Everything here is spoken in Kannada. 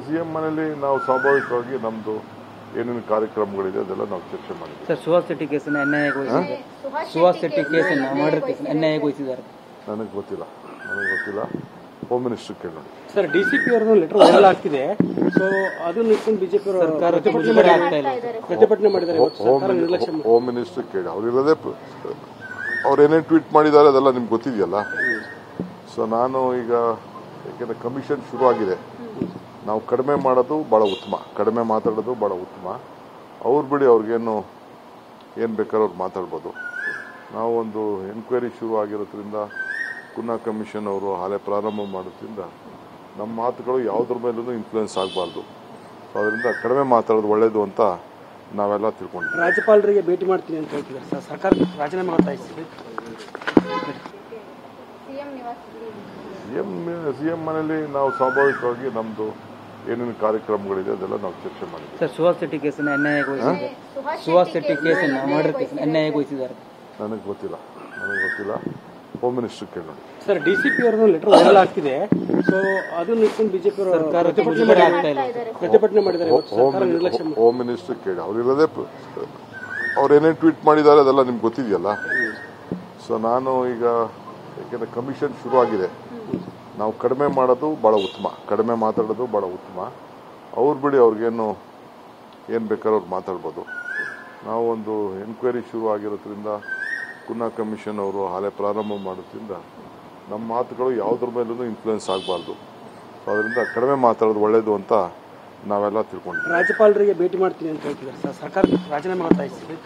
ಸಿಎಂ ಮನೆಯಲ್ಲಿ ನಾವು ಸ್ವಾಭಾವಿಕವಾಗಿ ನಮ್ಮದು ಏನೇನು ಕಾರ್ಯಕ್ರಮಗಳಿದೆ ಅದೆಲ್ಲ ನಾವು ಚರ್ಚೆ ಮಾಡಿದ್ವಿ. ಸರ್, ಸುಹಾಸ್ ಶೆಟ್ಟಿ ಕೇಸನ್ನು ಅನ್ಯಾಯಗೊಳಿಸಿದ್ದಾರೆ. ನನಗೆ ಗೊತ್ತಿಲ್ಲ. ಹೋಮ್ ಮಿನಿಸ್ಟರ್ ಕೇಳೋಣ. ಸರ್, ಡಿಸಿಪಿ ಅವರದ್ದು ಲೆಟರ್ ವೈರಲ್ ಆಗ್ತಿದೆ. ಸೊ ಅದನ್ನು ಇಟ್ಕೊಂಡು ಬಿಜೆಪಿ ಪ್ರತಿಭಟನೆ ಮಾಡಿದ್ದಾರೆ. ಹೋಮ್ ಮಿನಿಸ್ಟರ್ ಕೇಳಿ. ಅವರಿರೋದೇ ಅವ್ರೇನೇನು ಟ್ವೀಟ್ ಮಾಡಿದ್ದಾರೆ ಅದೆಲ್ಲ ನಿಮ್ಗೆ ಗೊತ್ತಿದೆಯಲ್ಲ. ಸೊ ನಾನು ಈಗ ಯಾಕೆಂದ್ರೆ ಕಮಿಷನ್ ಶುರು ಆಗಿದೆ, ನಾವು ಕಡಿಮೆ ಮಾಡೋದು ಭಾಳ ಉತ್ತಮ, ಕಡಿಮೆ ಮಾತಾಡೋದು ಭಾಳ ಉತ್ತಮ. ಅವ್ರು ಬಿಡಿ, ಅವ್ರಿಗೇನು ಏನು ಬೇಕಾದ್ರೂ ಅವ್ರು ಮಾತಾಡ್ಬೋದು. ನಾವು ಒಂದು ಎನ್ಕ್ವೈರಿ ಶುರು ಆಗಿರೋದ್ರಿಂದ ಕುನ್ನಾ ಕಮಿಷನ್ ಅವರು ಹಾಲೆ ಪ್ರಾರಂಭ ಮಾಡೋದ್ರಿಂದ ನಮ್ಮ ಮಾತುಗಳು ಯಾವುದ್ರ ಮೇಲೂ ಇನ್ಫ್ಲೂಯೆನ್ಸ್ ಆಗಬಾರ್ದು. ಸೊ ಅದರಿಂದ ಕಡಿಮೆ ಮಾತಾಡೋದು ಒಳ್ಳೇದು ಅಂತ ನಾವೆಲ್ಲ ತಿಳ್ಕೊಂಡಿದ್ದೀವಿ. ರಾಜ್ಯಪಾಲರಿಗೆ ಭೇಟಿ ಮಾಡ್ತೀನಿ ಅಂತ ಹೇಳ್ತಿದ್ದಾರೆ ಸರ್. ಸರ್ಕಾರ ರಾಜೀನಾಮೆ ಒತ್ತಾಯಿಸಿದೆ. ಸಿಎಂ ಮನೆಯಲ್ಲಿ ನಾವು ಸ್ವಾಭಾವಿಕವಾಗಿ ನಮ್ಮದು ಏನೇನು ಕಾರ್ಯಕ್ರಮಗಳಿದೆ ಅದೆಲ್ಲ ನಾವು ಚರ್ಚೆ ಮಾಡಿದ್ವಿ. ಸರ್, ಸುಹಾಸ್ ಶೆಟ್ಟಿ ಕೇಸನ್ನು ಅನ್ಯಾಯಗೊಳಿಸಿದ್ದಾರೆ. ನನಗೆ ಗೊತ್ತಿಲ್ಲ. ಹೋಮ್ ಮಿನಿಸ್ಟರ್ ಕೇಳೋಣ. ಸರ್, ಡಿಸಿಪಿ ಅವರದ್ದು ಲೆಟರ್ ವೈರಲ್ ಆಗ್ತಿದೆ. ಸೊ ಅದನ್ನು ಇಟ್ಕೊಂಡು ಬಿಜೆಪಿ ಪ್ರತಿಭಟನೆ ಮಾಡಿದ್ದಾರೆ. ಹೋಮ್ ಮಿನಿಸ್ಟರ್ ಕೇಳಿ. ಅವರಿರೋದೇ ಅವ್ರೇನೇನು ಟ್ವೀಟ್ ಮಾಡಿದ್ದಾರೆ ಅದೆಲ್ಲ ನಿಮ್ಗೆ ಗೊತ್ತಿದೆಯಲ್ಲ. ಸೊ ನಾನು ಈಗ ಯಾಕೆಂದ್ರೆ ಕಮಿಷನ್ ಶುರು ಆಗಿದೆ, ನಾವು ಕಡಿಮೆ ಮಾಡೋದು ಭಾಳ ಉತ್ತಮ, ಕಡಿಮೆ ಮಾತಾಡೋದು ಭಾಳ ಉತ್ತಮ. ಅವ್ರು ಬಿಡಿ, ಅವ್ರಿಗೇನು ಏನು ಬೇಕಾದ್ರೂ ಅವ್ರು ಮಾತಾಡ್ಬೋದು. ನಾವು ಒಂದು ಎನ್ಕ್ವೈರಿ ಶುರು ಆಗಿರೋದ್ರಿಂದ ಕುನ್ನಾ ಕಮಿಷನ್ ಅವರು ಹಾಲೆ ಪ್ರಾರಂಭ ಮಾಡೋದ್ರಿಂದ ನಮ್ಮ ಮಾತುಗಳು ಯಾವುದ್ರ ಮೇಲೂ ಇನ್ಫ್ಲೂಯೆನ್ಸ್ ಆಗಬಾರ್ದು. ಸೊ ಅದರಿಂದ ಕಡಿಮೆ ಮಾತಾಡೋದು ಒಳ್ಳೇದು ಅಂತ ನಾವೆಲ್ಲ ತಿಳ್ಕೊಂಡಿದ್ದೀವಿ. ರಾಜ್ಯಪಾಲರಿಗೆ ಭೇಟಿ ಮಾಡ್ತೀನಿ ಅಂತ ಹೇಳ್ತಿದ್ದಾರೆ ಸರ್. ಸರ್ಕಾರ ರಾಜೀನಾಮೆ ಒತ್ತಾಯಿಸಿದೆ.